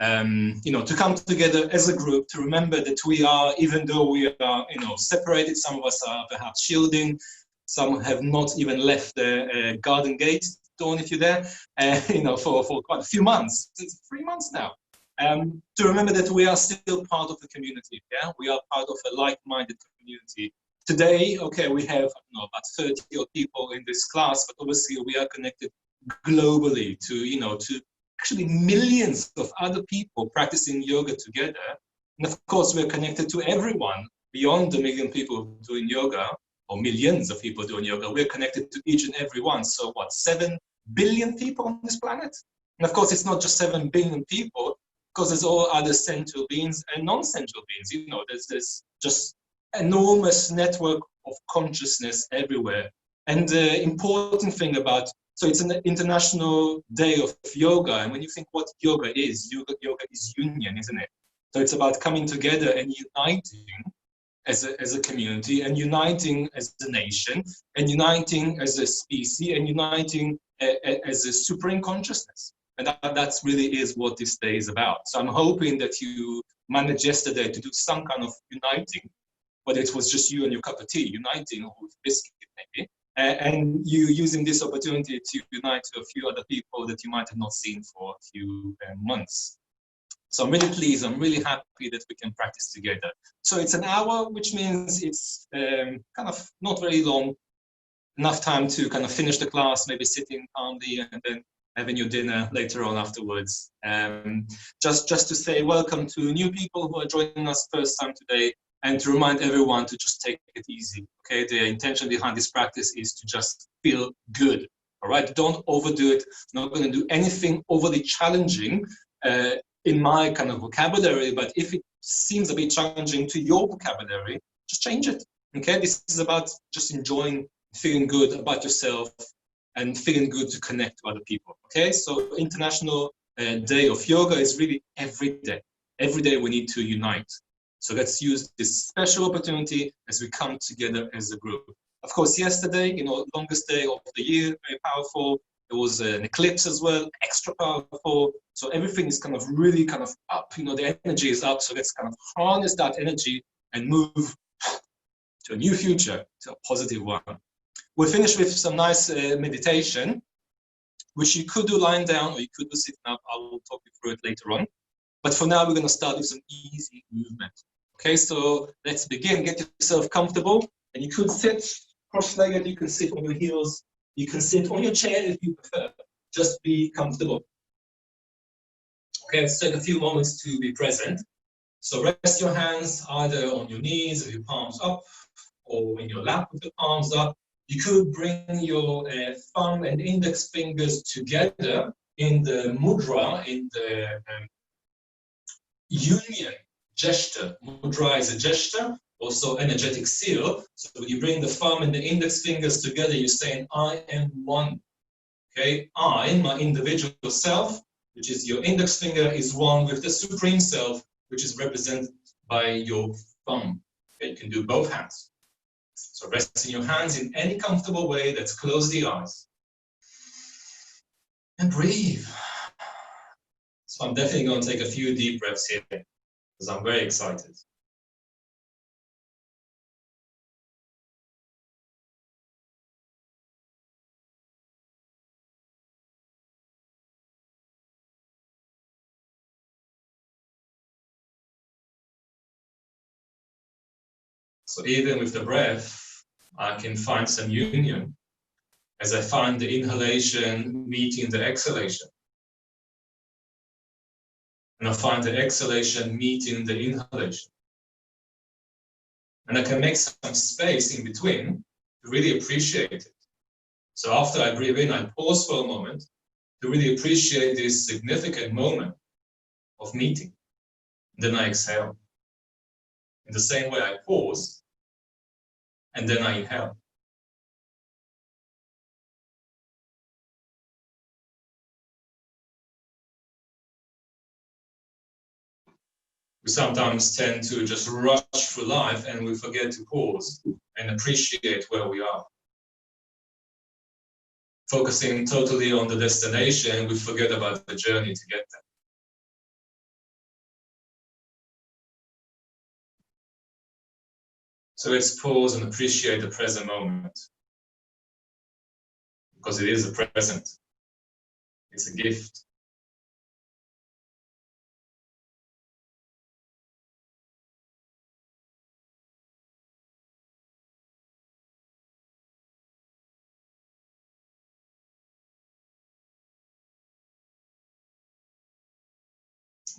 to come together as a group, to remember that we are, even though we are, separated, some of us are perhaps shielding, some have not even left the garden gate. Dawn, if you're there, for quite a few months. It's 3 months now. To remember that we are still part of the community. Yeah, we are part of a like-minded community. Today, okay, we have about 30 odd people in this class, but obviously we are connected globally to actually millions of other people practicing yoga together. And of course, we're connected to everyone beyond the million people doing yoga, or millions of people doing yoga. We're connected to each and every one. So what, 7 billion people on this planet? And of course, it's not just 7 billion people, because there's all other central beings and non-central beings. There's this just enormous network of consciousness everywhere. And the important thing about, so it's an International Day of Yoga. And when you think what yoga is union, isn't it? So it's about coming together and uniting as a community, and uniting as a nation, and uniting as a species, and uniting as a supreme consciousness. And that really is what this day is about. So I'm hoping that you managed yesterday to do some kind of uniting, whether it was just you and your cup of tea, uniting, or with biscuit maybe, and you using this opportunity to unite to a few other people that you might have not seen for a few months. So I'm really pleased, I'm really happy that we can practice together. So it's an hour, which means it's kind of not very long, enough time to kind of finish the class, maybe sitting calmly and then having your dinner later on afterwards. Just to say welcome to new people who are joining us first time today, and to remind everyone to just take it easy, okay? The intention behind this practice is to just feel good, all right? Don't overdo it. I'm not going to do anything overly challenging in my kind of vocabulary, but if it seems a bit challenging to your vocabulary, just change it, okay? This is about just enjoying, feeling good about yourself, and feeling good to connect to other people, okay? So International Day of Yoga is really every day. Every day we need to unite. So let's use this special opportunity as we come together as a group. Of course, yesterday, longest day of the year, very powerful. There was an eclipse as well, extra powerful. So everything is kind of really kind of up, the energy is up. So let's kind of harness that energy and move to a new future, to a positive one. We'll finish with some nice meditation, which you could do lying down or you could do sitting up. I will talk you through it later on. But for now, we're going to start with some easy movement. Okay, so let's begin. Get yourself comfortable. And you could sit cross-legged, you can sit on your heels, you can sit on your chair if you prefer. Just be comfortable. Okay, let's take a few moments to be present. So rest your hands either on your knees with your palms up, or in your lap with your palms up. You could bring your thumb and index fingers together in the mudra, in the union gesture. Mudra is a gesture, also energetic seal. So when you bring the thumb and the index fingers together, you're saying, I am one. Okay, I, my individual self, which is your index finger, is one with the Supreme Self, which is represented by your thumb. Okay, you can do both hands. So resting your hands in any comfortable way. Let's close the eyes. And breathe. So I'm definitely going to take a few deep breaths here, because I'm very excited. So even with the breath, I can find some union as I find the inhalation meeting the exhalation. And I find the exhalation meeting the inhalation. And I can make some space in between to really appreciate it. So after I breathe in, I pause for a moment to really appreciate this significant moment of meeting. And then I exhale. In the same way, I pause, and then I inhale. We sometimes tend to just rush through life and we forget to pause and appreciate where we are. Focusing totally on the destination, we forget about the journey to get there. So let's pause and appreciate the present moment, because it is a present. It's a gift.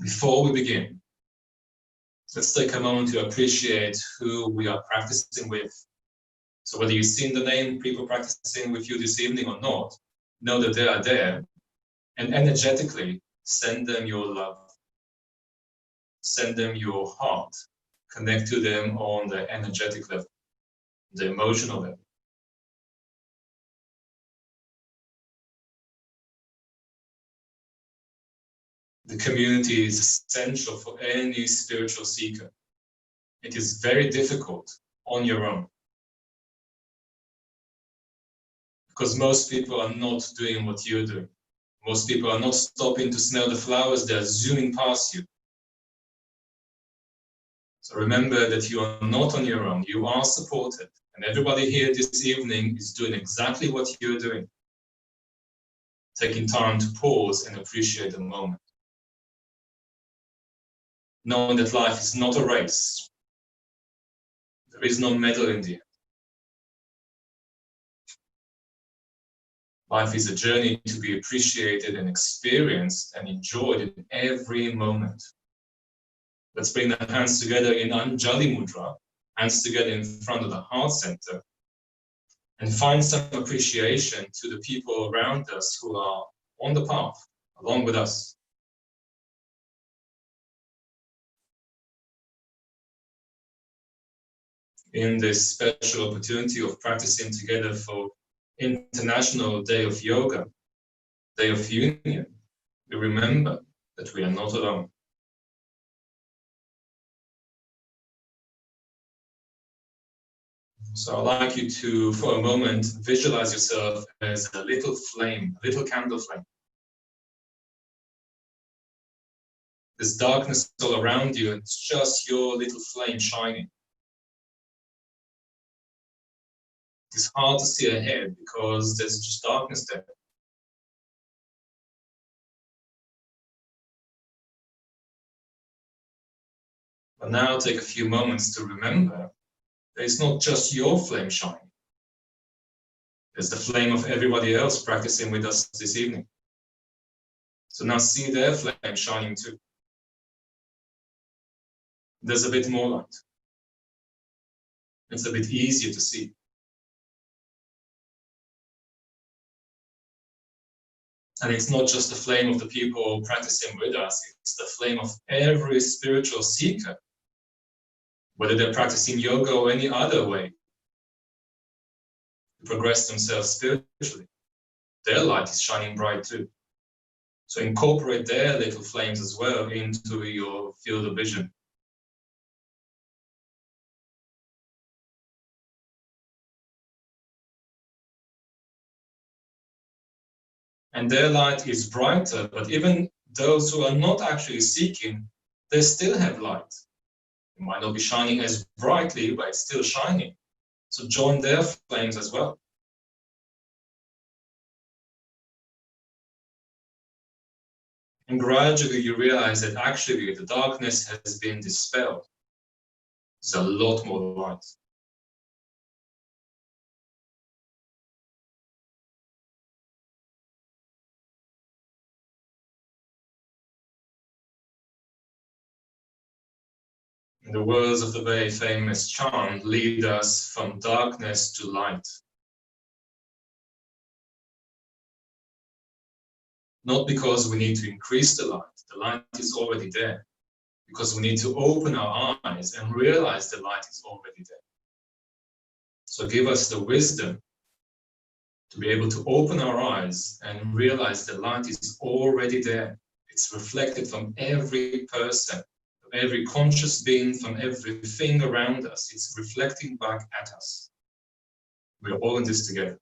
Before we begin, let's take a moment to appreciate who we are practicing with. So whether you've seen the name people practicing with you this evening or not, know that they are there, and energetically send them your love. Send them your heart. Connect to them on the energetic level, the emotional level. The community is essential for any spiritual seeker. It is very difficult on your own, because most people are not doing what you're doing. Most people are not stopping to smell the flowers, they're zooming past you. So remember that you are not on your own, you are supported. And everybody here this evening is doing exactly what you're doing. Taking time to pause and appreciate the moment. Knowing that life is not a race. There is no medal in the end. Life is a journey to be appreciated and experienced and enjoyed in every moment. Let's bring the hands together in Anjali Mudra, hands together in front of the heart center, and find some appreciation to the people around us who are on the path along with us. In this special opportunity of practicing together for International Day of Yoga, Day of Union, we remember that we are not alone. So I'd like you to, for a moment, visualize yourself as a little flame, a little candle flame. There's darkness all around you, and it's just your little flame shining. It's hard to see ahead because there's just darkness there. But now take a few moments to remember that it's not just your flame shining. There's the flame of everybody else practicing with us this evening. So now see their flame shining too. There's a bit more light. It's a bit easier to see. And it's not just the flame of the people practicing with us, it's the flame of every spiritual seeker, whether they're practicing yoga or any other way to progress themselves spiritually. Their light is shining bright too. So incorporate their little flames as well into your field of vision. And their light is brighter, but even those who are not actually seeking, they still have light. It might not be shining as brightly, but it's still shining. So join their flames as well. And gradually you realize that actually the darkness has been dispelled. There's a lot more light. In the words of the very famous chant, lead us from darkness to light. Not because we need to increase the light is already there. Because we need to open our eyes and realize the light is already there. So give us the wisdom to be able to open our eyes and realize the light is already there. It's reflected from every person, from every conscious being, from everything around us. It's reflecting back at us. We're all in this together.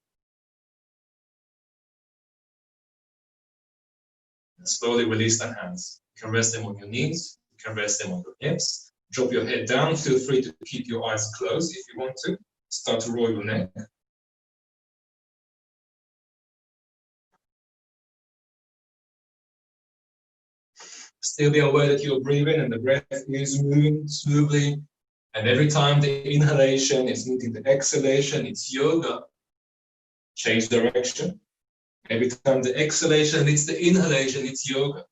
And slowly release the hands. You can rest them on your knees. You can rest them on your hips. Drop your head down. Feel free to keep your eyes closed if you want to. Start to roll your neck. Still be aware that you're breathing and the breath is moving smoothly. And every time the inhalation is meeting the exhalation, it's yoga. Change direction. Every time the exhalation meets the inhalation, it's yoga.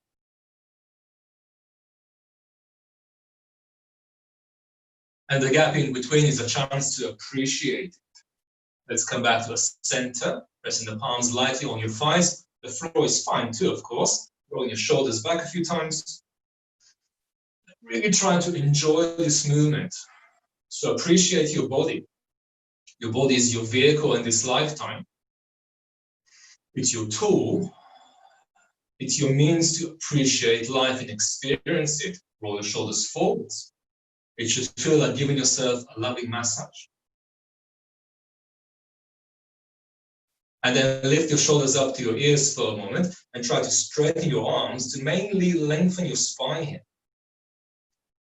And the gap in between is a chance to appreciate it. Let's come back to the center, pressing the palms lightly on your thighs. The floor is fine too, of course. Rolling your shoulders back a few times. Really try to enjoy this movement. So appreciate your body. Your body is your vehicle in this lifetime. It's your tool. It's your means to appreciate life and experience it. Roll your shoulders forwards. It should feel like giving yourself a loving massage. And then lift your shoulders up to your ears for a moment and try to straighten your arms to mainly lengthen your spine here.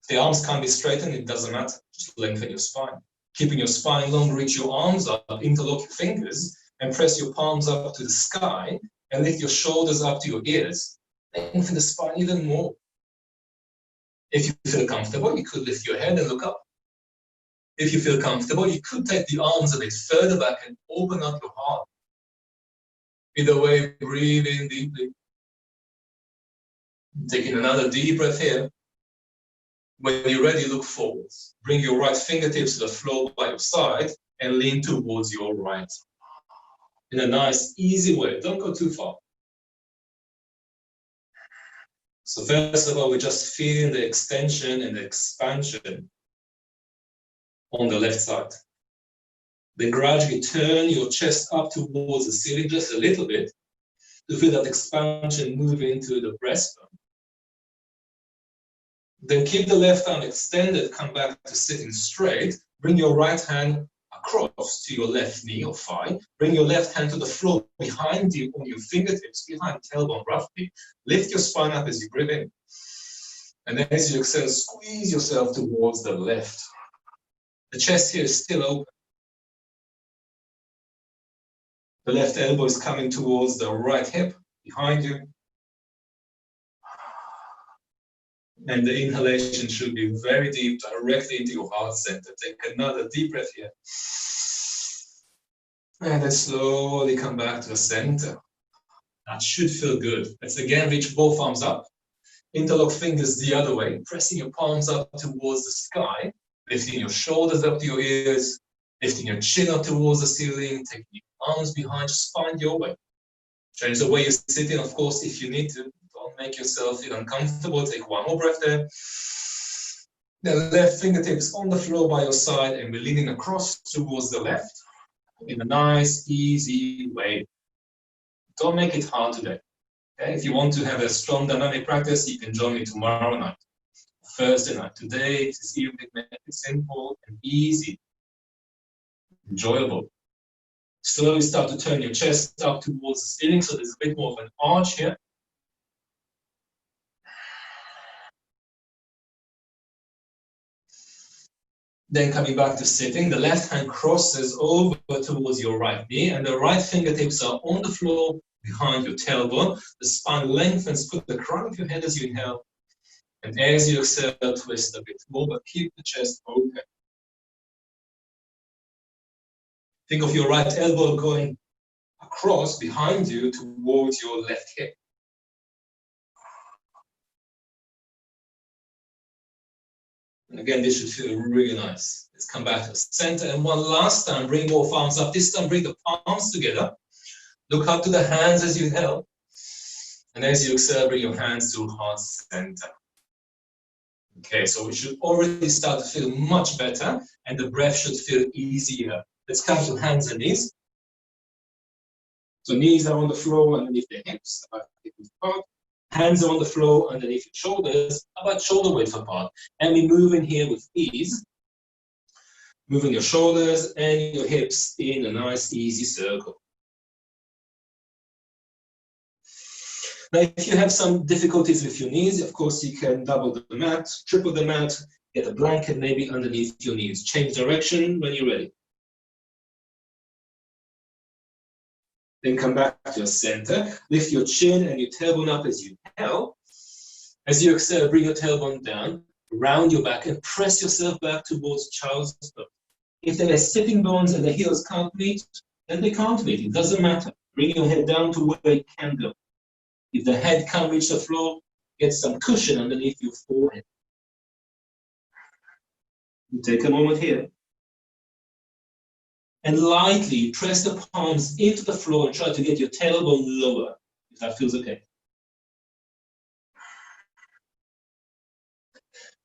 If the arms can't be straightened, it doesn't matter. Just lengthen your spine. Keeping your spine long, reach your arms up, interlock your fingers, and press your palms up to the sky, and lift your shoulders up to your ears. Lengthen the spine even more. If you feel comfortable, you could lift your head and look up. If you feel comfortable, you could take the arms a bit further back and open up your heart. Either way, breathe in deeply. Taking another deep breath here. When you're ready, look forwards. Bring your right fingertips to the floor by your side and lean towards your right. In a nice, easy way. Don't go too far. So first of all, we're just feeling the extension and the expansion on the left side. Then gradually turn your chest up towards the ceiling just a little bit to feel that expansion move into the breastbone. Then keep the left arm extended, come back to sitting straight. Bring your right hand across to your left knee or thigh. Bring your left hand to the floor behind you on your fingertips, behind tailbone roughly. Lift your spine up as you breathe in. And then as you exhale, squeeze yourself towards the left. The chest here is still open. The left elbow is coming towards the right hip behind you. And the inhalation should be very deep, directly into your heart center. Take another deep breath here. And then slowly come back to the center. That should feel good. Let's again reach both arms up. Interlock fingers the other way, pressing your palms up towards the sky, lifting your shoulders up to your ears, lifting your chin up towards the ceiling, taking your arms behind, just find your way. Change the way you're sitting, of course, if you need to. Don't make yourself feel uncomfortable. Take one more breath there. The left fingertips on the floor by your side, and we're leaning across towards the left in a nice, easy way. Don't make it hard today. Okay? If you want to have a strong dynamic practice, you can join me tomorrow night, Thursday night. Today, this evening, make it simple and easy, enjoyable. Slowly start to turn your chest up towards the ceiling, so there's a bit more of an arch here. Then coming back to sitting, the left hand crosses over towards your right knee, and the right fingertips are on the floor behind your tailbone. The spine lengthens, put the crown of your head as you inhale, and as you exhale, twist a bit more, but keep the chest open. Think of your right elbow going across behind you towards your left hip. And again, this should feel really nice. Let's come back to the center. And one last time, bring both arms up. This time, bring the palms together. Look up to the hands as you inhale. And as you exhale, bring your hands to heart center. Okay, so we should already start to feel much better, and the breath should feel easier. Let's come to hands and knees. So knees are on the floor underneath the hips, about hips apart. Hands are on the floor underneath your shoulders, about shoulder width apart. And we move in here with ease. Moving your shoulders and your hips in a nice, easy circle. Now, if you have some difficulties with your knees, of course, you can double the mat, triple the mat. Get a blanket maybe underneath your knees. Change direction when you're ready. Then come back to your center. Lift your chin and your tailbone up as you inhale. As you exhale, bring your tailbone down, round your back, and press yourself back towards child's pose. If there are sitting bones and the heels can't meet, then they can't meet. It doesn't matter. Bring your head down to where it can go. If the head can't reach the floor, get some cushion underneath your forehead. You take a moment here. And lightly press the palms into the floor and try to get your tailbone lower, if that feels okay.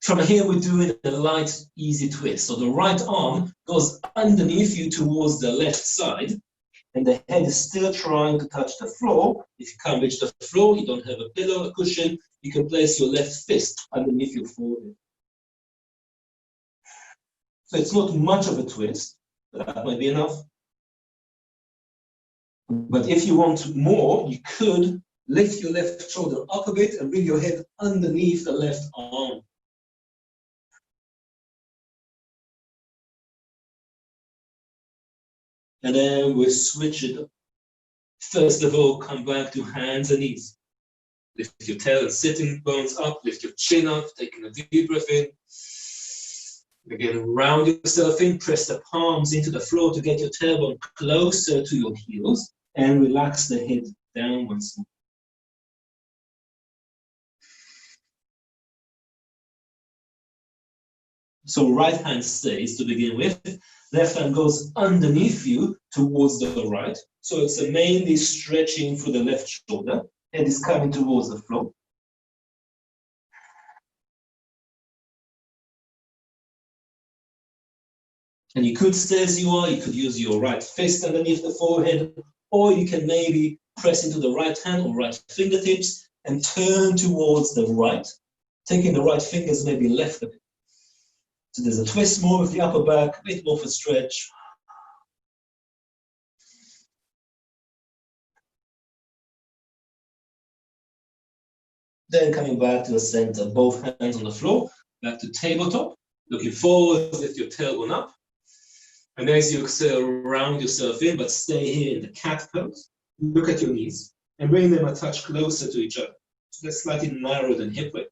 From here, we're doing a light, easy twist. So the right arm goes underneath you towards the left side, and the head is still trying to touch the floor. If you can't reach the floor, you don't have a pillow, a cushion, you can place your left fist underneath your forehead. So it's not much of a twist, but that might be enough. But if you want more, you could lift your left shoulder up a bit and bring your head underneath the left arm. And then we'll switch it up. First of all, come back to hands and knees. Lift your tail and sitting bones up, lift your chin up, taking a deep breath in. Again, round yourself in, press the palms into the floor to get your tailbone closer to your heels, and relax the head down once more. So right hand stays to begin with. Left hand goes underneath you towards the right. So it's mainly stretching through the left shoulder. Head is coming towards the floor. And you could stay as you are. You could use your right fist underneath the forehead, or you can maybe press into the right hand or right fingertips and turn towards the right, taking the right fingers maybe left a bit. So there's a twist more with the upper back, a bit more of a stretch. Then coming back to the center, both hands on the floor, back to tabletop. Looking forward, lift your tailbone up. And as you exhale, round yourself in, but stay here in the cat pose. Look at your knees and bring them a touch closer to each other. So they're slightly narrower than hip width.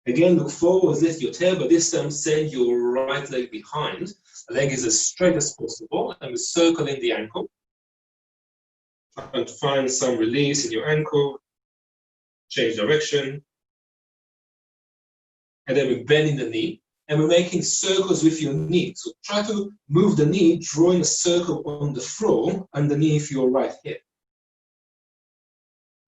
Again, look forward, lift your tail, but this time send your right leg behind. The leg is as straight as possible, and we circle in the ankle. And find some release in your ankle. Change direction. And then we're bending the knee, and we're making circles with your knee. So try to move the knee, drawing a circle on the floor underneath your right hip.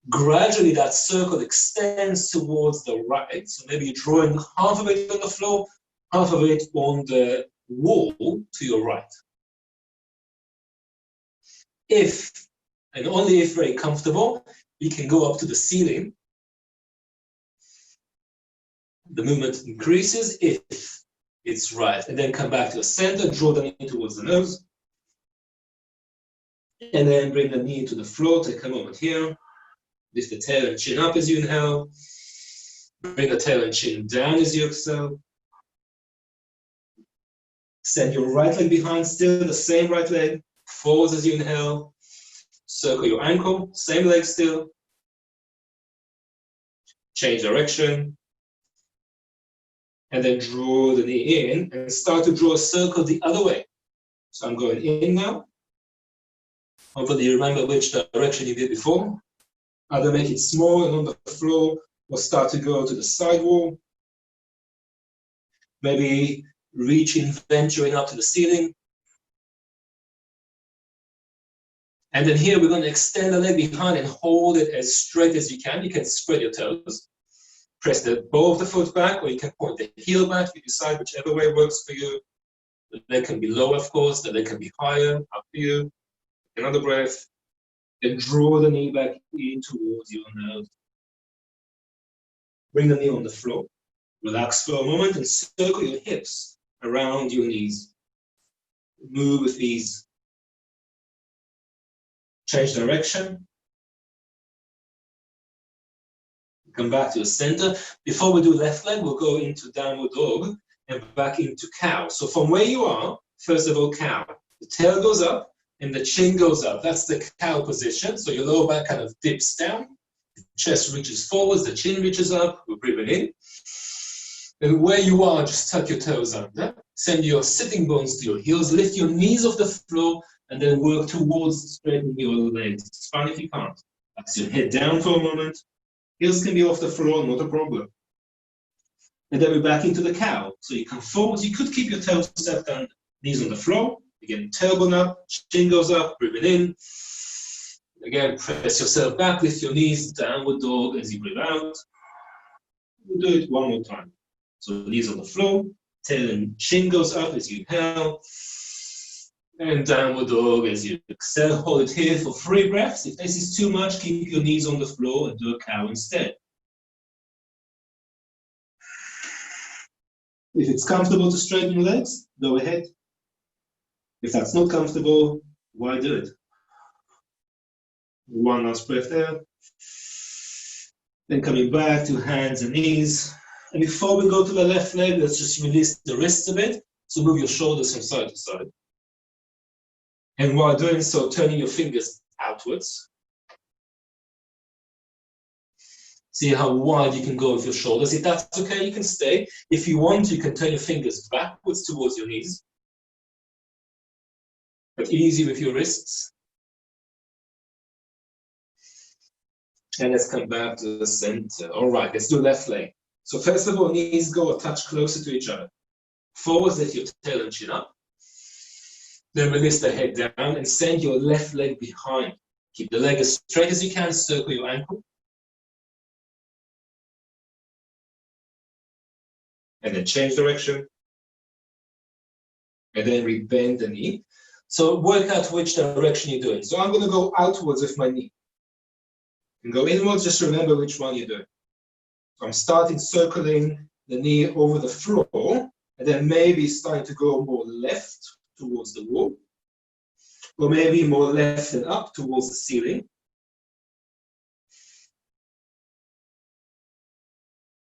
Gradually, that circle extends towards the right. So maybe you're drawing half of it on the floor, half of it on the wall to your right. If, and only if very comfortable, you can go up to the ceiling. The movement increases if it's right. And then come back to the center, draw the knee towards the nose. And then bring the knee to the floor. Take a moment here. Lift the tail and chin up as you inhale. Bring the tail and chin down as you exhale. Send your right leg behind, still the same right leg. Forwards as you inhale. Circle your ankle, same leg still. Change direction. And then draw the knee in and start to draw a circle the other way. So I'm going in now. Hopefully you remember which direction you did before. Either make it small and on the floor, or start to go to the side wall. Maybe reaching, venturing up to the ceiling. And then here we're going to extend the leg behind and hold it as straight as you can. You can spread your toes. Press the ball of the foot back, or you can point the heel back. You decide whichever way works for you. The leg can be low, of course. The leg can be higher, up to you. Another breath. Then draw the knee back in towards your nose. Bring the knee on the floor. Relax for a moment and circle your hips around your knees. Move with ease. Change direction. Come back to the center. Before we do left leg, we'll go into downward dog and back into cow. So from where you are, first of all, cow. The tail goes up and the chin goes up. That's the cow position. So your lower back kind of dips down. The chest reaches forwards, the chin reaches up. We're breathing in. And where you are, just tuck your toes under. Send your sitting bones to your heels. Lift your knees off the floor and then work towards straightening your legs. It's fine if you can't. That's your head down for a moment. Heels can be off the floor, not a problem. And then we're back into the cow. So you come forward. You could keep your toes stepped down, knees on the floor. Again, tailbone up, chin goes up, breathing in. Again, press yourself back, lift your knees, downward dog as you breathe out. We'll do it one more time. So knees on the floor, tail and chin goes up as you inhale. And downward dog as you exhale. Hold it here for 3 breaths. If this is too much, keep your knees on the floor and do a cow instead. If it's comfortable to straighten your legs, go ahead. If that's not comfortable, why do it? One last breath there. Then coming back to hands and knees. And before we go to the left leg, let's just release the wrists a bit. So move your shoulders from side to side. And while doing so, turning your fingers outwards. See how wide you can go with your shoulders. If that's okay, you can stay. If you want, you can turn your fingers backwards towards your knees. But easy with your wrists. And let's come back to the center. All right, let's do left leg. So first of all, knees go a touch closer to each other. Forwards, lift your tail and chin up. Then release the head down and send your left leg behind. Keep the leg as straight as you can, circle your ankle. And then change direction. And then rebend the knee. So work out which direction you're doing. So I'm going to go outwards with my knee. And go inwards, just remember which one you're doing. So I'm starting circling the knee over the floor, and then maybe starting to go more left towards the wall, or maybe more left and up towards the ceiling.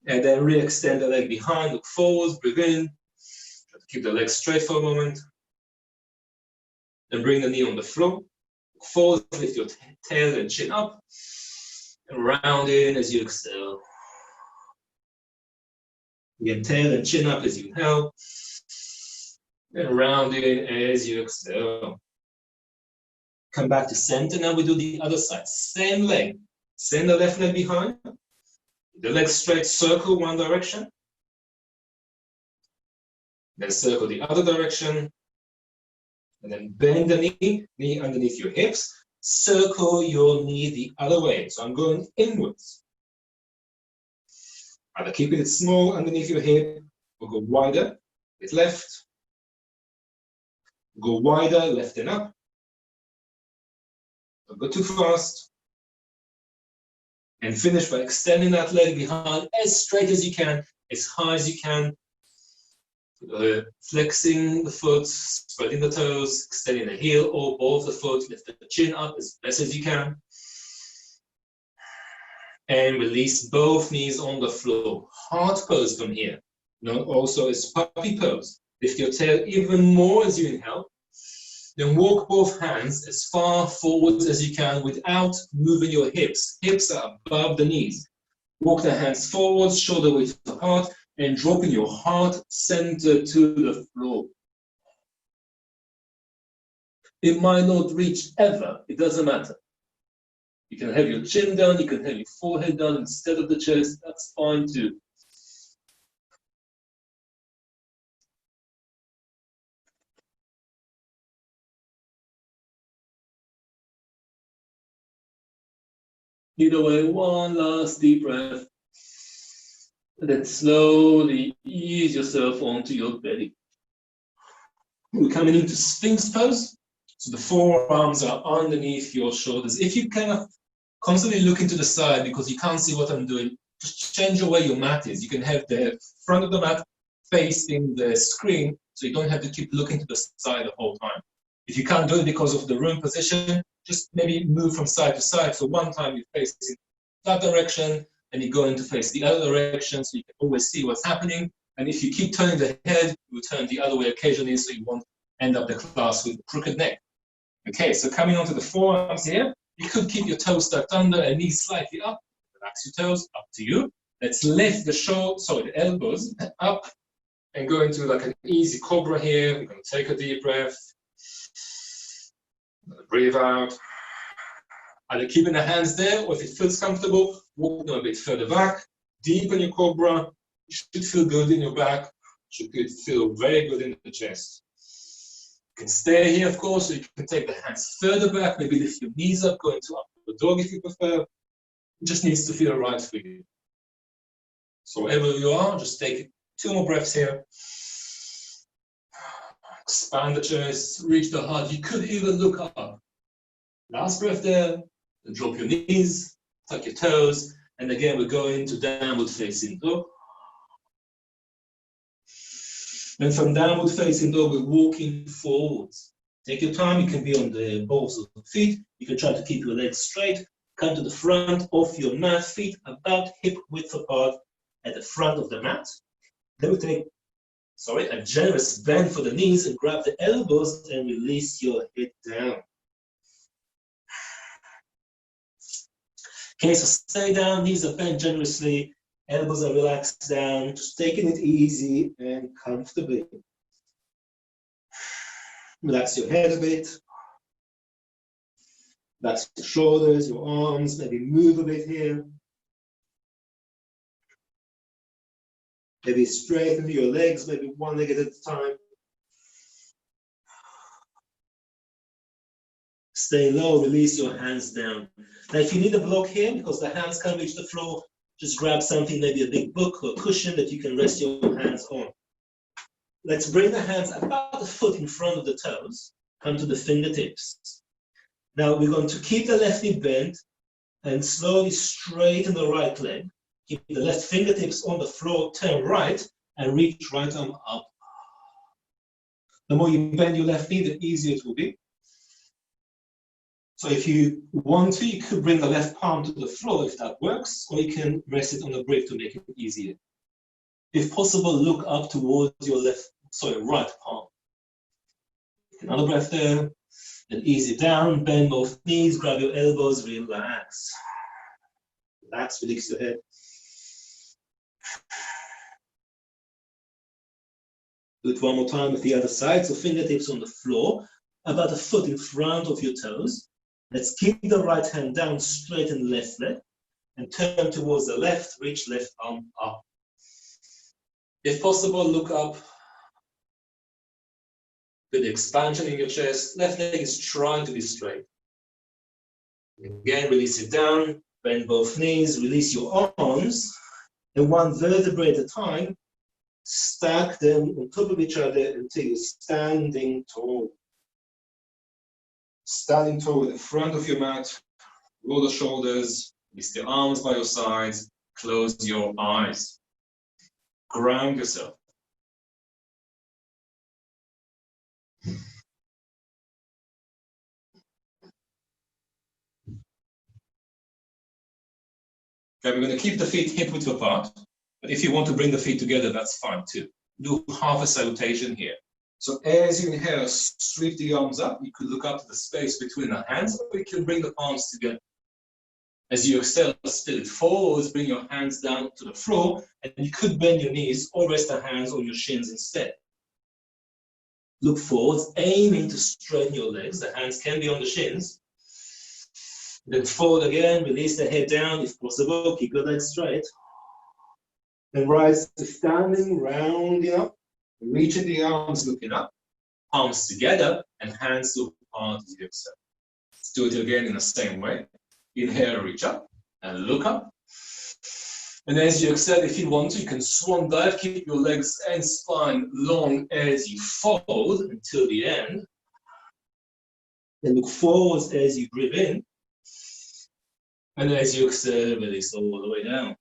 And then re-extend the leg behind, look forwards, breathe in. Try to keep the leg straight for a moment. Then bring the knee on the floor. Look forwards, lift your tail and chin up. And round in as you exhale. Again, tail and chin up as you inhale. And round in as you exhale. Come back to center. Now we do the other side. Same leg. Send the left leg behind. The leg straight, circle one direction. Then circle the other direction. And then bend the knee underneath your hips. Circle your knee the other way. So I'm going inwards. Either keeping it small underneath your hip or go wider with left. Go wider, left and up. Don't go too fast. And finish by extending that leg behind as straight as you can, as high as you can. Flexing the foot, spreading the toes, extending the heel or ball of the foot, lift the chin up as best as you can. And release both knees on the floor. Heart pose from here, known also as puppy pose. Lift your tail even more as you inhale. Then walk both hands as far forwards as you can without moving your hips. Hips are above the knees. Walk the hands forwards, shoulder width apart, and dropping your heart center to the floor. It might not reach ever, it doesn't matter. You can have your chin down, you can have your forehead down instead of the chest, that's fine too. Either way, one last deep breath. And then slowly ease yourself onto your belly. We're coming into Sphinx pose. So the forearms are underneath your shoulders. If you kind of constantly look into the side because you can't see what I'm doing, just change the way your mat is. You can have the front of the mat facing the screen, so you don't have to keep looking to the side the whole time. If you can't do it because of the room position, just maybe move from side to side. So one time you're facing that direction, and you're going to face the other direction so you can always see what's happening. And if you keep turning the head, you will turn the other way occasionally so you won't end up the class with a crooked neck. Okay, so coming onto the forearms here, you could keep your toes tucked under and knees slightly up. Relax your toes, up to you. Let's lift the elbows up and go into like an easy cobra here. We're going to take a deep breath. Breathe out. Either keeping the hands there, or if it feels comfortable, walk them a bit further back. Deepen your cobra. You should feel good in your back. You should feel very good in the chest. You can stay here, of course, or you can take the hands further back. Maybe lift your knees up, go into upward dog if you prefer. It just needs to feel right for you. So wherever you are, just take 2 more breaths here. Expand the chest, reach the heart. You could even look up. Last breath there. And drop your knees, tuck your toes, and again we're going to downward facing dog. And from downward facing dog, we're walking forwards. Take your time, you can be on the balls of the feet. You can try to keep your legs straight. Come to the front of your mat, feet about hip width apart at the front of the mat. Then we take, a generous bend for the knees and grab the elbows and release your head down. Okay, so stay down, knees are bent generously, elbows are relaxed down, just taking it easy and comfortably. Relax your head a bit. Relax your shoulders, your arms, maybe move a bit here. Maybe straighten your legs, maybe one leg at a time. Stay low, release your hands down. Now, if you need a block here, because the hands can't reach the floor, just grab something, maybe a big book or a cushion that you can rest your hands on. Let's bring the hands about a foot in front of the toes. Come to the fingertips. Now, we're going to keep the left knee bent and slowly straighten the right leg. Keep the left fingertips on the floor, turn right, and reach right arm up. The more you bend your left knee, the easier it will be. So if you want to, you could bring the left palm to the floor if that works, or you can rest it on the brick to make it easier. If possible, look up towards your right palm. Another breath there, then ease it down, bend both knees, grab your elbows, relax. Relax, release your head. Do it one more time with the other side, so fingertips on the floor, about a foot in front of your toes. Let's keep the right hand down, straighten the left leg, and turn towards the left, reach left arm up. If possible, look up. With expansion in your chest, left leg is trying to be straight. Again, release it down, bend both knees, release your arms, and one vertebrae at a time, stack them on top of each other until you're standing tall. Standing tall with the front of your mat, roll the shoulders, release the arms by your sides, close your eyes. Ground yourself. Okay, we're going to keep the feet hip width apart, but if you want to bring the feet together, that's fine too. Do half a salutation here. So as you inhale, sweep the arms up. You could look up to the space between the hands, or you can bring the palms together. As you exhale, spirit forwards, bring your hands down to the floor, and you could bend your knees or rest the hands on your shins instead. Look forwards, aiming to straighten your legs. The hands can be on the shins. Then forward again, release the head down if possible, keep your legs straight. Then rise to standing, rounding up, reaching the arms, looking up, palms together, and hands to apart as you exhale. Let's do it again in the same way. Inhale, reach up, and look up. And as you exhale, if you want to, you can swan dive, keep your legs and spine long as you fold until the end. Then look forwards as you breathe in. And as you exhale, release all the way down.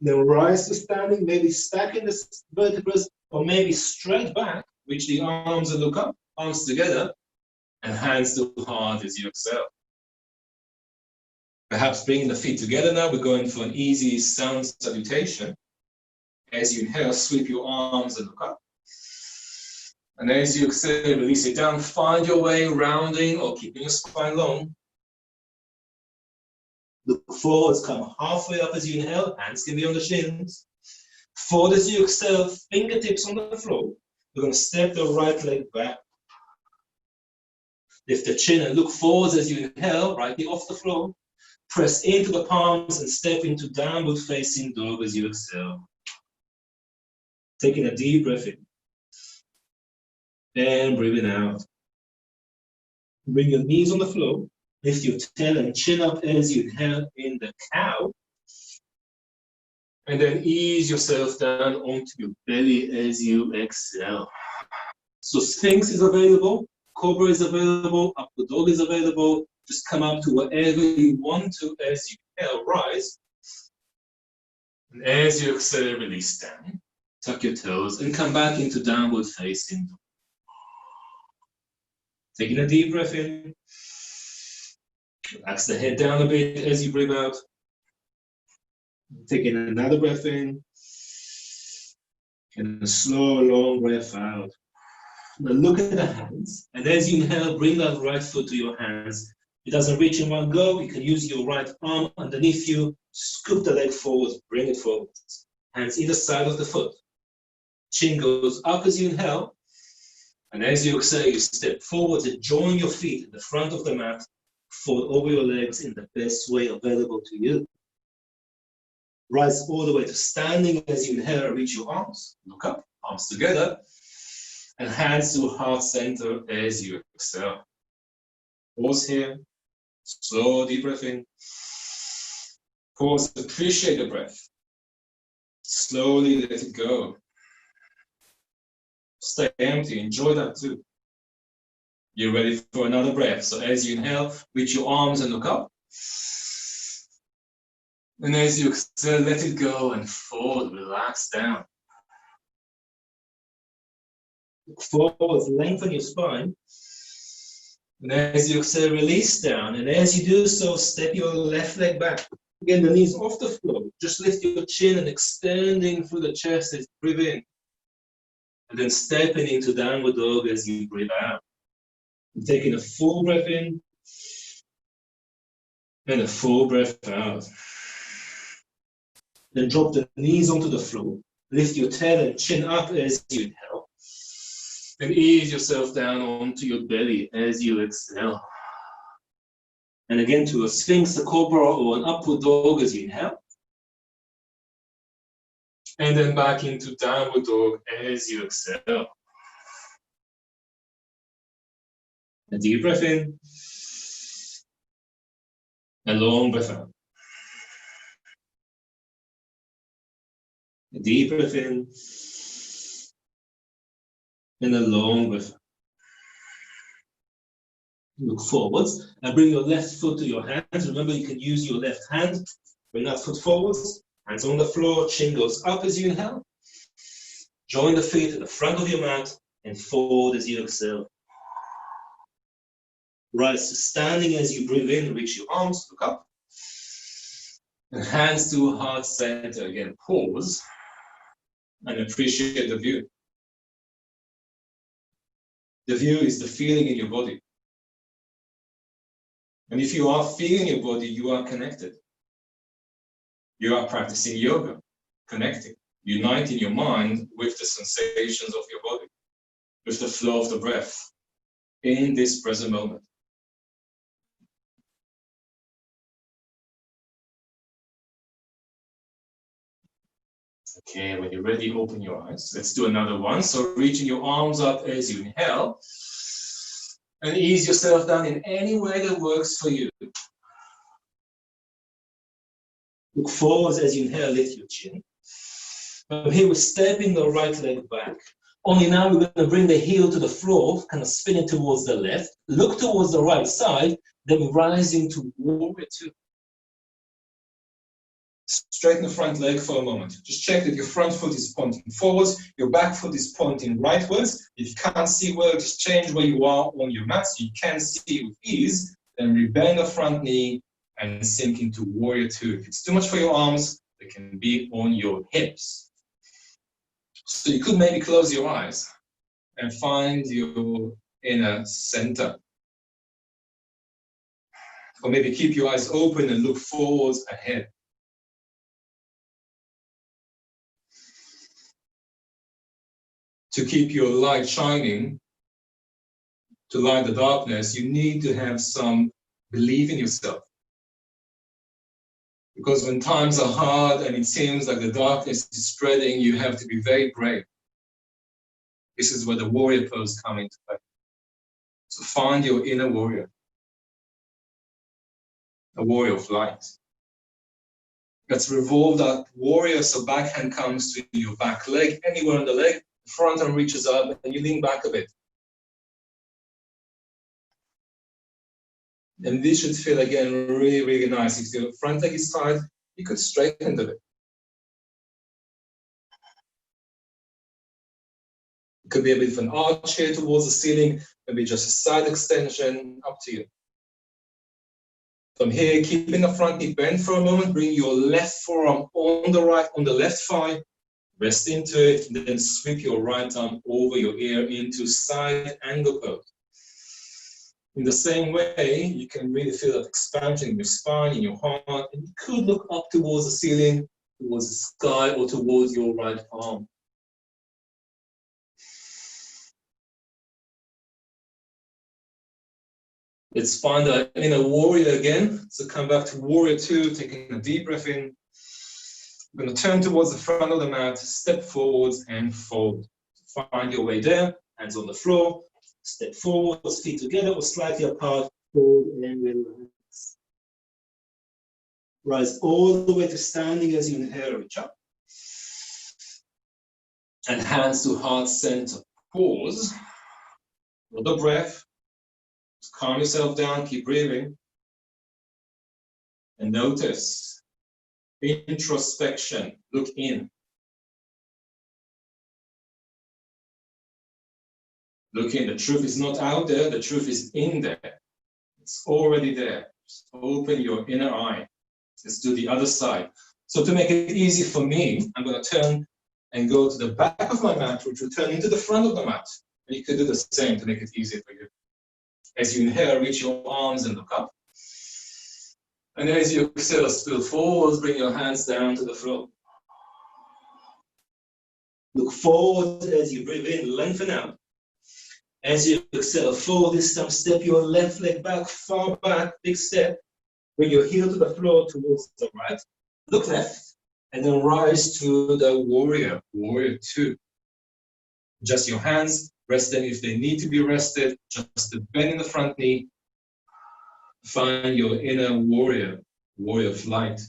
Then rise to standing, maybe stacking the vertebrae, or maybe straight back, reach the arms and look up, arms together, and hands to heart as you exhale. Perhaps bringing the feet together now. We're going for an easy sound salutation. As you inhale, sweep your arms and look up. And as you exhale, release it down. Find your way rounding or keeping your spine long. Look forwards, come halfway up as you inhale. Hands can be on the shins. Forward as you exhale, fingertips on the floor. We're going to step the right leg back. Lift the chin and look forwards as you inhale, right knee off the floor. Press into the palms and step into downward facing dog as you exhale. Taking a deep breath in. And breathing out. Bring your knees on the floor. Lift your tail and chin up as you inhale in the cow. And then ease yourself down onto your belly as you exhale. So Sphinx is available, Cobra is available, Upward Dog is available. Just come up to whatever you want to as you inhale, rise. And as you exhale, release down. Tuck your toes and come back into downward facing dog. Taking a deep breath in. Relax the head down a bit as you breathe out. Taking another breath in. And a slow, long breath out. Now look at the hands. And as you inhale, bring that right foot to your hands. It doesn't reach in one go. You can use your right arm underneath you. Scoop the leg forward. Bring it forward. Hands either side of the foot. Chin goes up as you inhale. And as you exhale, you step forward and join your feet in the front of the mat. Fold over your legs in the best way available to you. Rise all the way to standing as you inhale and reach your arms. Look up, arms together. And hands to heart center as you exhale. Pause here. Slow, deep breath in. Pause, appreciate the breath. Slowly let it go. Stay empty, enjoy that too. You're ready for another breath. So as you inhale, reach your arms and look up. And as you exhale, let it go and forward, relax down. Look forward, lengthen your spine. And as you exhale, release down. And as you do so, step your left leg back. Again, the knees off the floor. Just lift your chin and extending through the chest as you breathe in. And then stepping into downward dog as you breathe out. And taking a full breath in. And a full breath out. Then drop the knees onto the floor. Lift your tail and chin up as you inhale. And ease yourself down onto your belly as you exhale. And again to a Sphinx, a Cobra, or an Upward Dog as you inhale. And then back into Downward Dog as you exhale. A deep breath in. A long breath out. A deep breath in. And a long breath out. Look forwards and bring your left foot to your hands. Remember, you can use your left hand. Bring that foot forwards. Hands on the floor. Chin goes up as you inhale. Join the feet at the front of your mat and forward as you exhale. Rise to standing as you breathe in. Reach your arms. Look up. And hands to heart center. Again, pause and appreciate the view. The view is the feeling in your body. And if you are feeling your body, you are connected. You are practicing yoga, connecting, uniting your mind with the sensations of your body, with the flow of the breath in this present moment. Okay, when you're ready, open your eyes. Let's do another one. So reaching your arms up as you inhale. And ease yourself down in any way that works for you. Look forwards as you inhale, lift your chin. From here, we're stepping the right leg back. Only now we're going to bring the heel to the floor, kind of spin it towards the left. Look towards the right side, then rising to warrior two. Straighten the front leg for a moment. Just check that your front foot is pointing forwards, your back foot is pointing rightwards. If you can't see well, just change where you are on your mat so you can see with ease. Then rebend the front knee and sink into warrior two. If it's too much for your arms, they can be on your hips. So you could maybe close your eyes and find your inner center. Or maybe keep your eyes open and look forwards ahead. To keep your light shining, to light the darkness, you need to have some belief in yourself. Because when times are hard and it seems like the darkness is spreading, you have to be very brave. This is where the warrior pose comes into play. So find your inner warrior, a warrior of light. Let's revolve that warrior so backhand comes to your back leg, anywhere on the leg, front arm reaches up and you lean back a bit. And this should feel again really, really nice. If your front leg is tight, you could straighten a bit. It could be a bit of an arch here towards the ceiling, maybe just a side extension, up to you. From here, keeping the front knee bent for a moment, bring your left forearm on the right, on the left thigh, rest into it, and then sweep your right arm over your ear into side angle pose. In the same way, you can really feel that expansion in your spine, in your heart, and you could look up towards the ceiling, towards the sky, or towards your right arm. Let's find our inner warrior again. So come back to warrior two, taking a deep breath in. You're going to turn towards the front of the mat, step forwards and fold. Find your way there, hands on the floor. Step forwards, feet together or slightly apart, fold and relax. Rise all the way to standing as you inhale, reach up. And hands to heart center. Pause. Another breath. Just calm yourself down, keep breathing. And notice introspection, look in. Look in, the truth is not out there, the truth is in there. It's already there. Just open your inner eye. Let's do the other side. So to make it easy for me, I'm going to turn and go to the back of my mat, which will turn into the front of the mat. And you could do the same to make it easier for you. As you inhale, reach your arms and look up. And as you exhale, spill forwards, bring your hands down to the floor. Look forward as you breathe in, lengthen out. As you exhale, fold this time, step your left leg back, far back, big step. Bring your heel to the floor towards the right. Look left, and then rise to the warrior, warrior two. Adjust your hands, rest them if they need to be rested. Just the bend in the front knee. Find your inner warrior, warrior of light.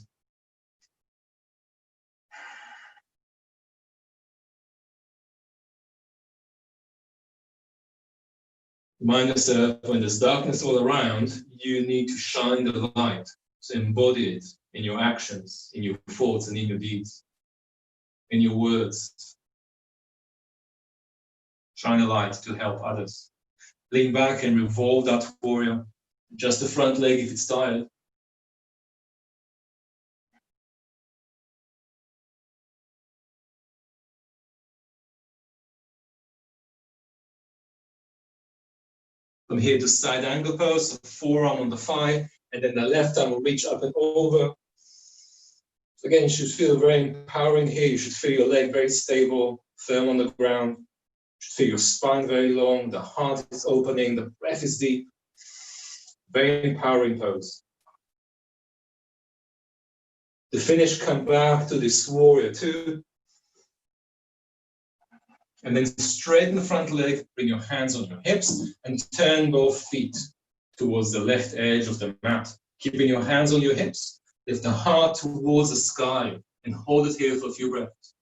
Remind yourself, when there's darkness all around, you need to shine the light. So embody it in your actions, in your thoughts, and in your deeds, in your words. Shine a light to help others. Lean back and revolve that warrior. Just the front leg if it's tired. From here to side angle pose, so forearm on the thigh, and then the left arm will reach up and over. So again, you should feel very empowering here. You should feel your leg very stable, firm on the ground. You should feel your spine very long, the heart is opening, the breath is deep. Very empowering pose. To finish, come back to this warrior two. And then straighten the front leg, bring your hands on your hips, and turn both feet towards the left edge of the mat. Keeping your hands on your hips, lift the heart towards the sky, and hold it here for a few breaths.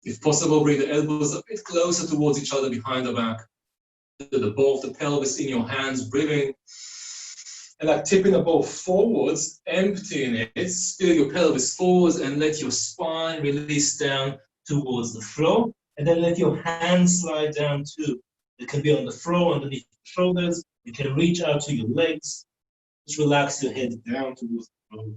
If possible, bring the elbows a bit closer towards each other behind the back. To the ball of the pelvis in your hands, breathing. And like tipping the ball forwards, emptying it, spill your pelvis forwards, and let your spine release down towards the floor, and then let your hands slide down too. It can be on the floor, underneath the shoulders. You can reach out to your legs. Just relax your head down towards the floor.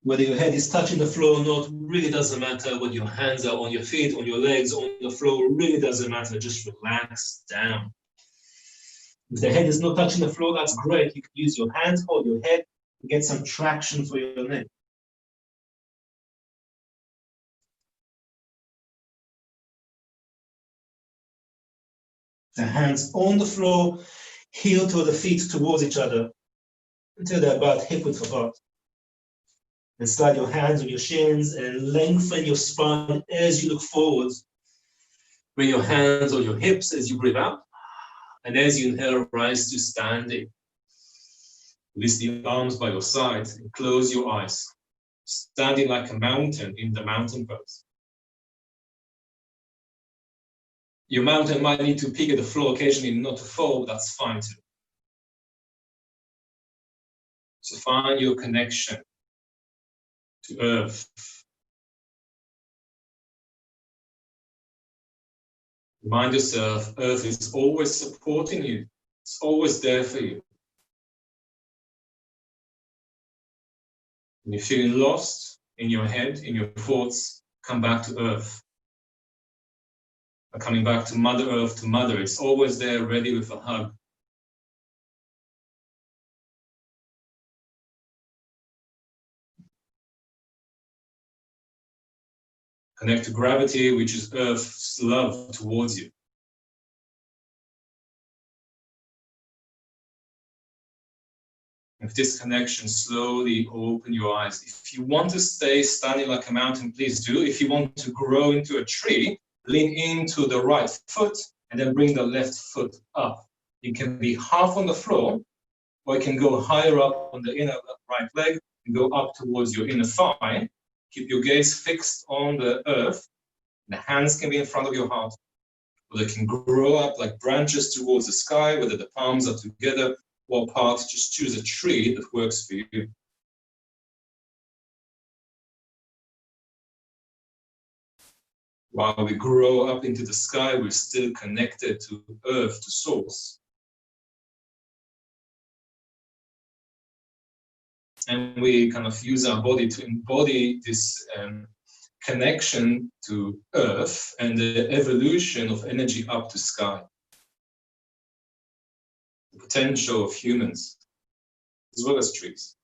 Whether your head is touching the floor or not really doesn't matter. Whether your hands are on your feet, on your legs, on the floor really doesn't matter. Just relax down. If the head is not touching the floor, that's great. You can use your hands or your head to get some traction for your neck. The hands on the floor, heel to the feet towards each other until they're about hip width apart. And slide your hands on your shins and lengthen your spine as you look forward. Bring your hands on your hips as you breathe out. And as you inhale, rise to standing. Release the arms by your side and close your eyes. Standing like a mountain in the mountain pose. Your mountain might need to peek at the floor occasionally not to fall, that's fine too. So find your connection to earth. Remind yourself, earth is always supporting you. It's always there for you. When you're feeling lost in your head, in your thoughts, come back to earth. By coming back to Mother Earth, to Mother, it's always there, ready with a hug. Connect to gravity, which is Earth's love towards you. With this connection, slowly open your eyes. If you want to stay standing like a mountain, please do. If you want to grow into a tree, lean into the right foot and then bring the left foot up. You can be half on the floor, or you can go higher up on the inner right leg and go up towards your inner thigh. Keep your gaze fixed on the earth. The hands can be in front of your heart, or they can grow up like branches towards the sky, whether the palms are together or apart. Just choose a tree that works for you. While we grow up into the sky, we're still connected to earth, to source. And we kind of use our body to embody this connection to earth and the evolution of energy up to sky. The potential of humans, as well as trees.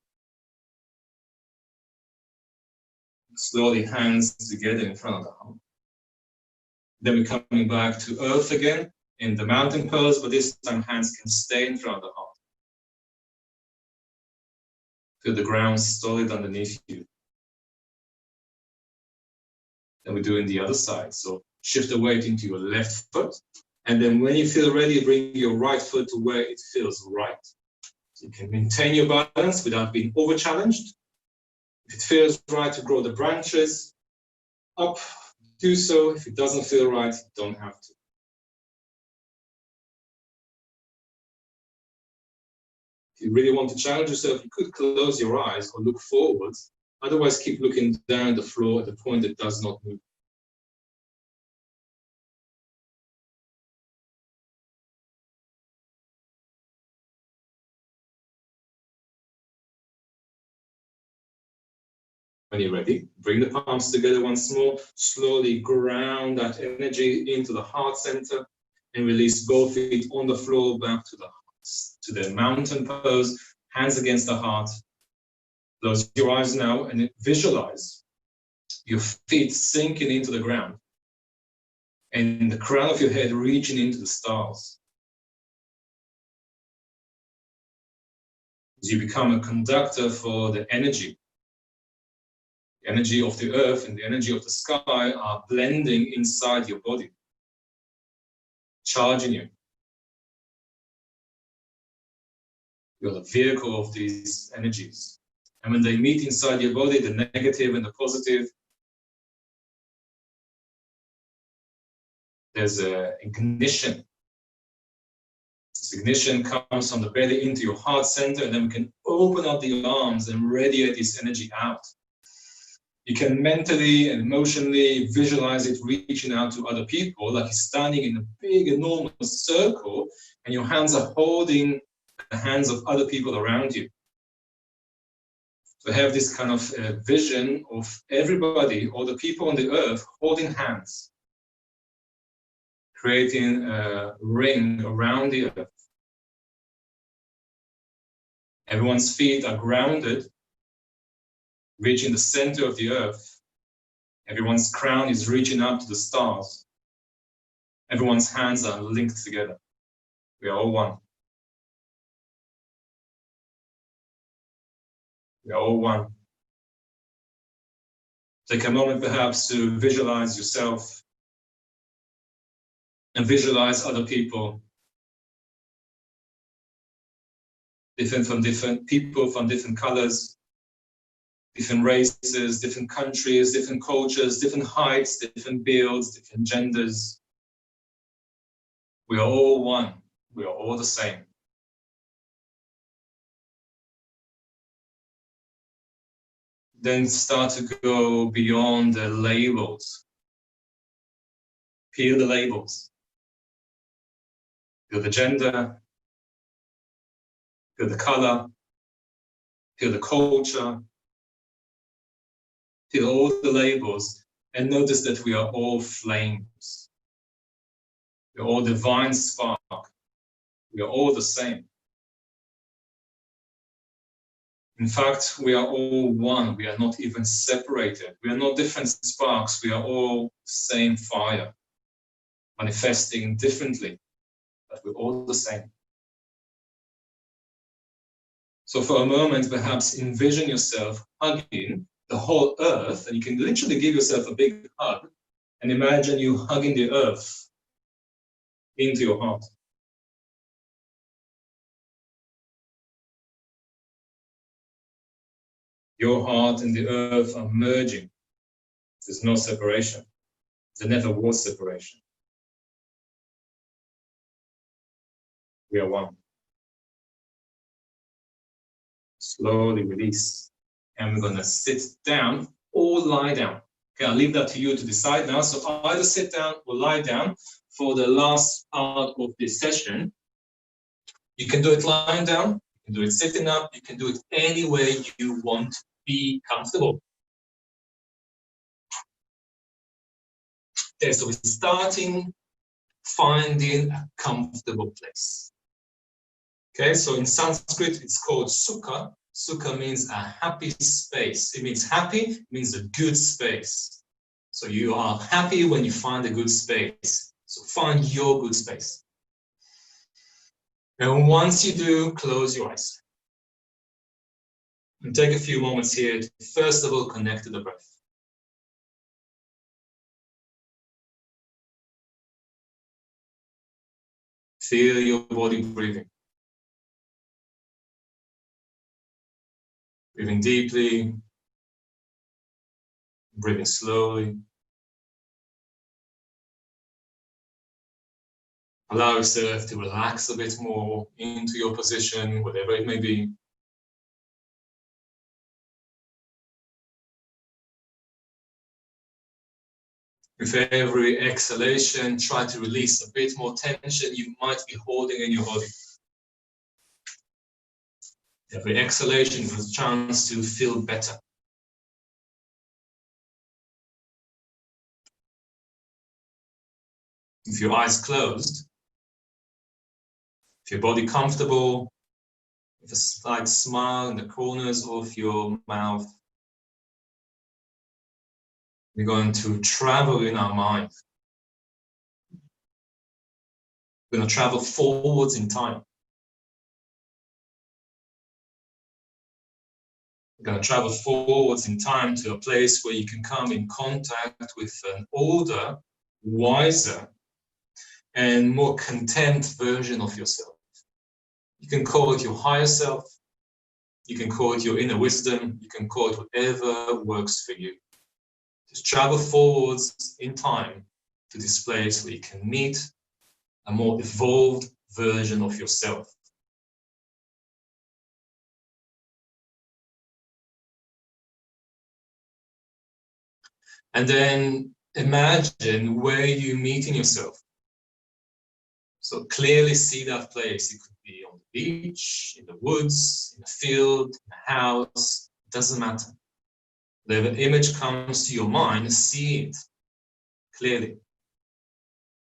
Slowly hands together in front of the heart. Then we're coming back to earth again in the mountain pose, but this time hands can stay in front of the heart. Feel the ground solid underneath you. Then we do in the other side. So shift the weight into your left foot. And then when you feel ready, bring your right foot to where it feels right. So you can maintain your balance without being over-challenged. If it feels right to grow the branches up, do so. If it doesn't feel right, you don't have to. If you really want to challenge yourself, you could close your eyes or look forwards. Otherwise, keep looking down at the floor at the point that does not move. When you're ready, bring the palms together once more. Slowly ground that energy into the heart center and release both feet on the floor back to the mountain pose, hands against the heart. Close your eyes now and visualize your feet sinking into the ground and the crown of your head reaching into the stars. As you become a conductor for the energy of the earth and the energy of the sky are blending inside your body, charging you. You're the vehicle of these energies. And when they meet inside your body, the negative and the positive, there's an ignition. This ignition comes from the belly into your heart center, and then we can open up the arms and radiate this energy out. You can mentally and emotionally visualize it reaching out to other people, like you're standing in a big, enormous circle, and your hands are holding the hands of other people around you. So have this kind of vision of everybody, all the people on the earth, holding hands, creating a ring around the earth. Everyone's feet are grounded, reaching the center of the earth. Everyone's crown is reaching up to the stars. Everyone's hands are linked together. We are all one. We are all one. Take a moment perhaps to visualize yourself and visualize other people. Different people from different colors, different races, different countries, different cultures, different heights, different builds, different genders. We are all one. We are all the same. Then start to go beyond the labels. Peel the labels. Peel the gender. Peel the color. Peel the culture. Peel all the labels and notice that we are all flames. We are all divine spark. We are all the same. In fact, we are all one. We are not even separated. We are not different sparks. We are all the same fire, manifesting differently, but we're all the same. So for a moment, perhaps envision yourself hugging the whole earth, and you can literally give yourself a big hug and imagine you hugging the earth into your heart. Your heart and the earth are merging. There's no separation. There never was separation. We are one. Slowly release. And we're going to sit down or lie down. Okay, I'll leave that to you to decide now. So either sit down or lie down for the last part of this session. You can do it lying down, you can do it sitting up, you can do it any way you want to be comfortable. Okay, so we're starting finding a comfortable place. Okay, so in Sanskrit, it's called sukha. Sukha means a happy space. It means happy, it means a good space. So you are happy when you find a good space. So find your good space. And once you do, close your eyes. And take a few moments here to first of all connect to the breath. Feel your body breathing. Breathing deeply, breathing slowly. Allow yourself to relax a bit more into your position, whatever it may be. With every exhalation, try to release a bit more tension you might be holding in your body. Every exhalation is a chance to feel better. With your eyes closed, with your body comfortable, with a slight smile in the corners of your mouth, we're going to travel in our mind. We're going to travel forwards in time. We're going to travel forwards in time to a place where you can come in contact with an older, wiser, and more content version of yourself. You can call it your higher self. You can call it your inner wisdom. You can call it whatever works for you. Just travel forwards in time to this place where you can meet a more evolved version of yourself. And then imagine where you're meeting yourself. So clearly see that place. It could be on the beach, in the woods, in a field, in a house, it doesn't matter. Whatever image comes to your mind, see it clearly.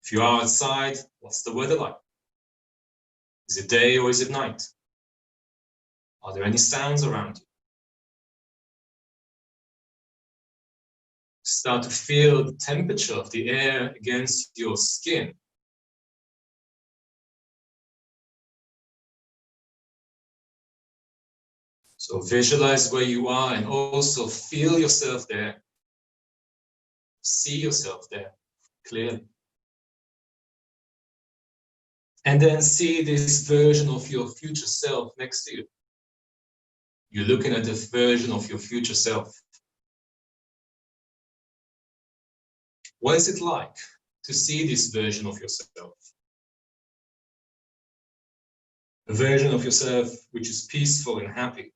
If you are outside, what's the weather like? Is it day or is it night? Are there any sounds around you? Start to feel the temperature of the air against your skin. So visualize where you are and also feel yourself there. See yourself there clearly. And then see this version of your future self next to you. You're looking at the version of your future self. What is it like to see this version of yourself? A version of yourself which is peaceful and happy.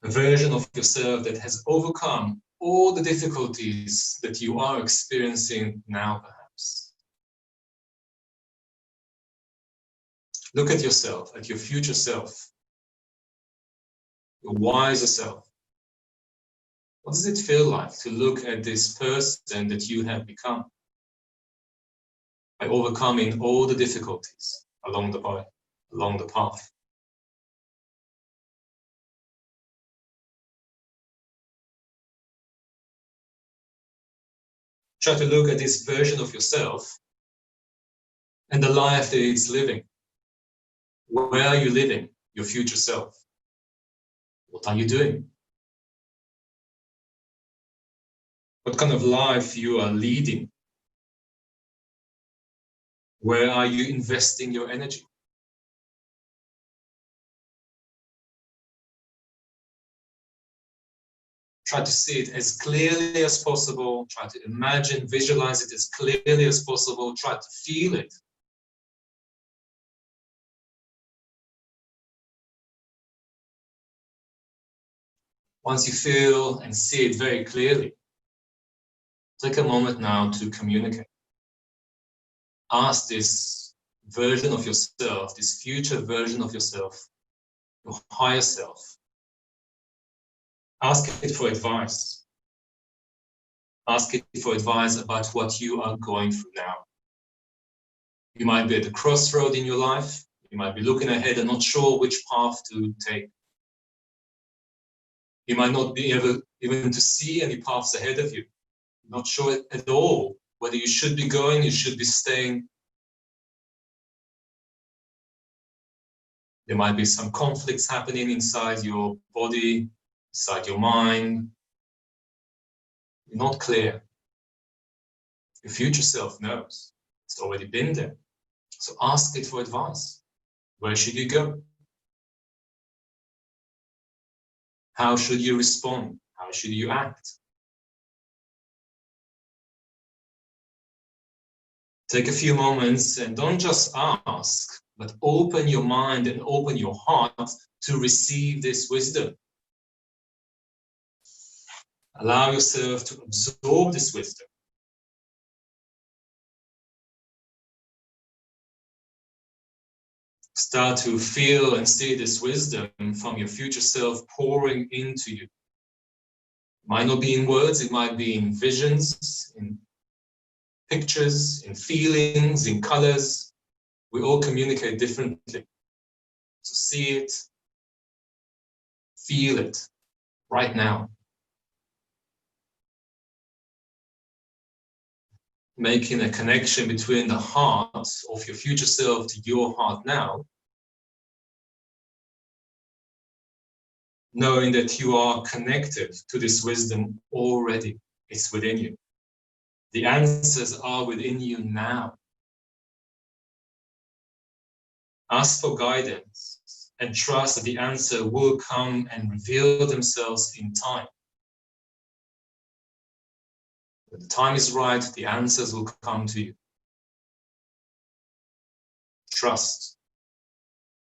A version of yourself that has overcome all the difficulties that you are experiencing now, perhaps. Look at yourself, at your future self, your wiser self. What does it feel like to look at this person that you have become by overcoming all the difficulties along the path? Try to look at this version of yourself and the life that it's living. Where are you living your future self? What are you doing? What kind of life you are leading? Where are you investing your energy? Try to see it as clearly as possible. Try to imagine, visualize it as clearly as possible. Try to feel it. Once you feel and see it very clearly, take a moment now to communicate. Ask this version of yourself, this future version of yourself, your higher self. Ask it for advice. Ask it for advice about what you are going through now. You might be at a crossroad in your life. You might be looking ahead and not sure which path to take. You might not be able even to see any paths ahead of you. Not sure at all whether you should be going, you should be staying. There might be some conflicts happening inside your body, inside your mind. You're not clear. Your future self knows. It's already been there. So ask it for advice. Where should you go? How should you respond? How should you act? Take a few moments and don't just ask, but open your mind and open your heart to receive this wisdom. Allow yourself to absorb this wisdom. Start to feel and see this wisdom from your future self pouring into you. It might not be in words, it might be in visions, in pictures, in feelings, in colors. We all communicate differently. So see it, feel it right now. Making a connection between the heart of your future self to your heart now, knowing that you are connected to this wisdom already. It's within you. The answers are within you now. Ask for guidance and trust that the answer will come and reveal themselves in time. When the time is right, the answers will come to you. Trust.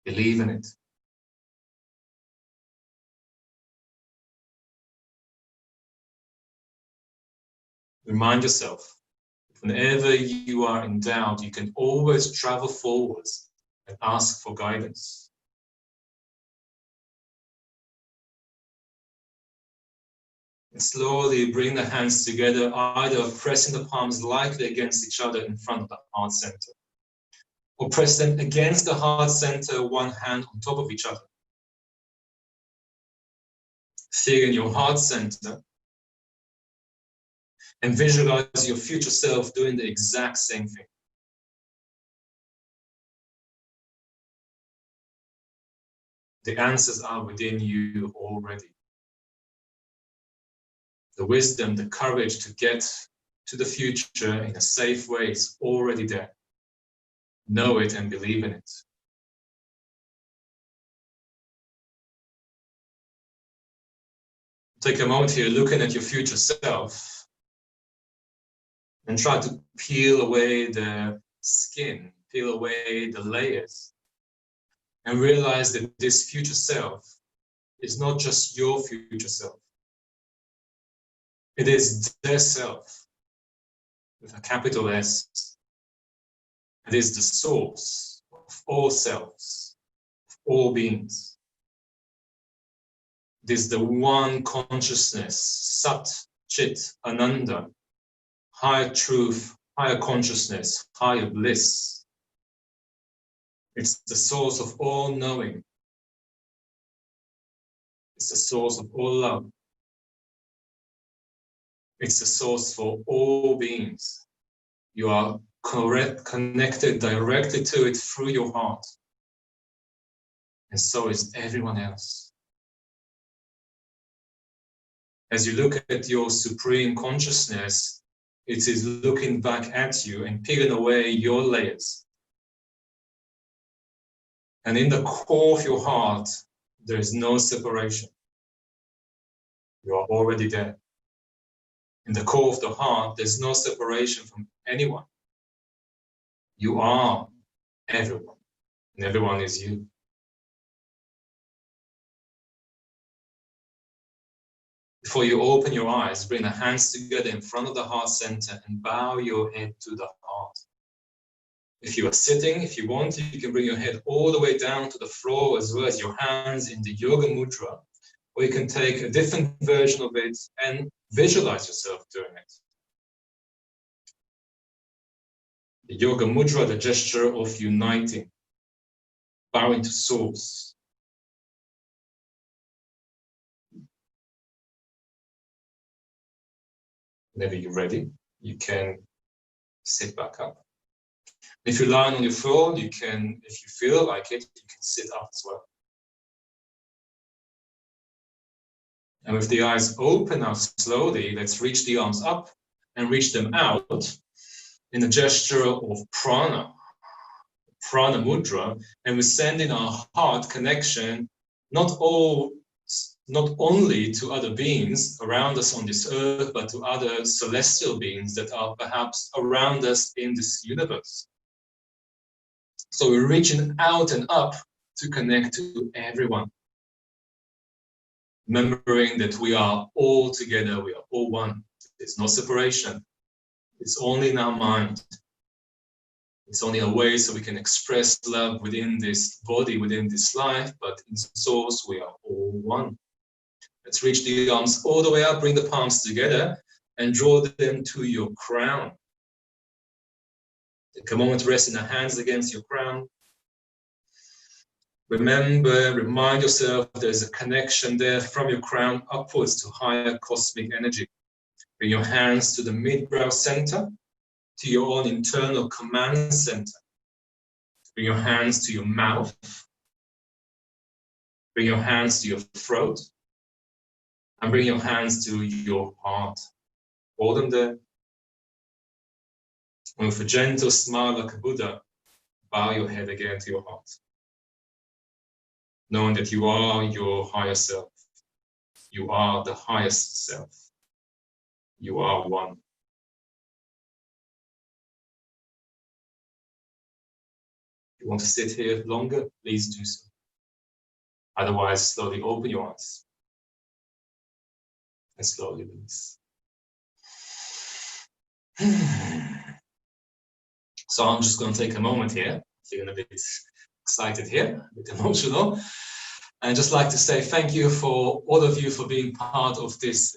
Believe in it. Remind yourself, whenever you are in doubt, you can always travel forwards and ask for guidance. And slowly bring the hands together, either pressing the palms lightly against each other in front of the heart center, or press them against the heart center, one hand on top of each other. Feel in your heart center and visualize your future self doing the exact same thing. The answers are within you already. The wisdom, the courage to get to the future in a safe way is already there. Know it and believe in it. Take a moment here looking at your future self and try to peel away the skin, peel away the layers, and realize that this future self is not just your future self. It is their self, with a capital S. It is the source of all selves, of all beings. It is the one consciousness, Sat, Chit, Ananda, higher truth, higher consciousness, higher bliss. It's the source of all knowing. It's the source of all love. It's the source for all beings. You are connected directly to it through your heart. And so is everyone else. As you look at your supreme consciousness, it is looking back at you and peeling away your layers. And in the core of your heart, there is no separation. You are already there. In the core of the heart, there's no separation from anyone. You are everyone, and everyone is you. Before you open your eyes, bring the hands together in front of the heart center and bow your head to the heart. If you are sitting, if you want to, you can bring your head all the way down to the floor as well as your hands in the yoga mudra, or you can take a different version of it and visualize yourself doing it. The yoga mudra, the gesture of uniting, bowing to source. Whenever you're ready, you can sit back up. If you're lying on your floor, you can, if you feel like it, you can sit up as well. And with the eyes open now slowly, let's reach the arms up and reach them out in a gesture of prana mudra, and we're sending our heart connection not only to other beings around us on this earth, but to other celestial beings that are perhaps around us in this universe. So we're reaching out and up to connect to everyone. Remembering that we are all together, we are all one. There's no separation. It's only in our mind. It's only a way so we can express love within this body, within this life, but in source, we are all one. Let's reach the arms all the way up, bring the palms together, and draw them to your crown. Take a moment to rest in the hands against your crown. Remember, remind yourself there's a connection there from your crown upwards to higher cosmic energy. Bring your hands to the mid-brow center, to your own internal command center. Bring your hands to your mouth. Bring your hands to your throat. And bring your hands to your heart. Hold them there. And with a gentle smile like a Buddha, bow your head again to your heart. Knowing that you are your higher self. You are the highest self. You are one. If you want to sit here longer, please do so. Otherwise, slowly open your eyes and slowly release. So I'm just going to take a moment here, feeling a bit excited here, a bit emotional. And just like to say thank you for all of you for being part of this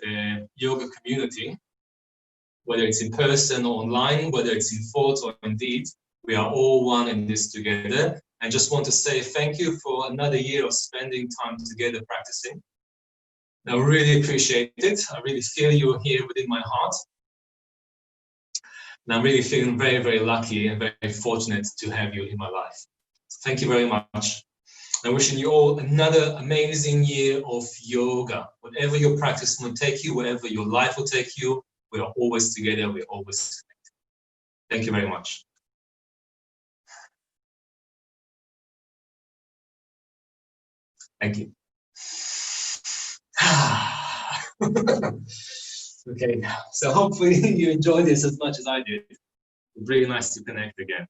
yoga community, whether it's in person or online, whether it's in thought or in deed, we are all one in this together. And just want to say thank you for another year of spending time together practicing. I really appreciate it. I really feel you here within my heart. And I'm really feeling very, very lucky and very fortunate to have you in my life. So thank you very much. I'm wishing you all another amazing year of yoga. Whatever your practice will take you, wherever your life will take you, we are always together, we are always connected. Thank you very much. Thank you. Okay, so hopefully you enjoyed this as much as I did. It's really nice to connect again.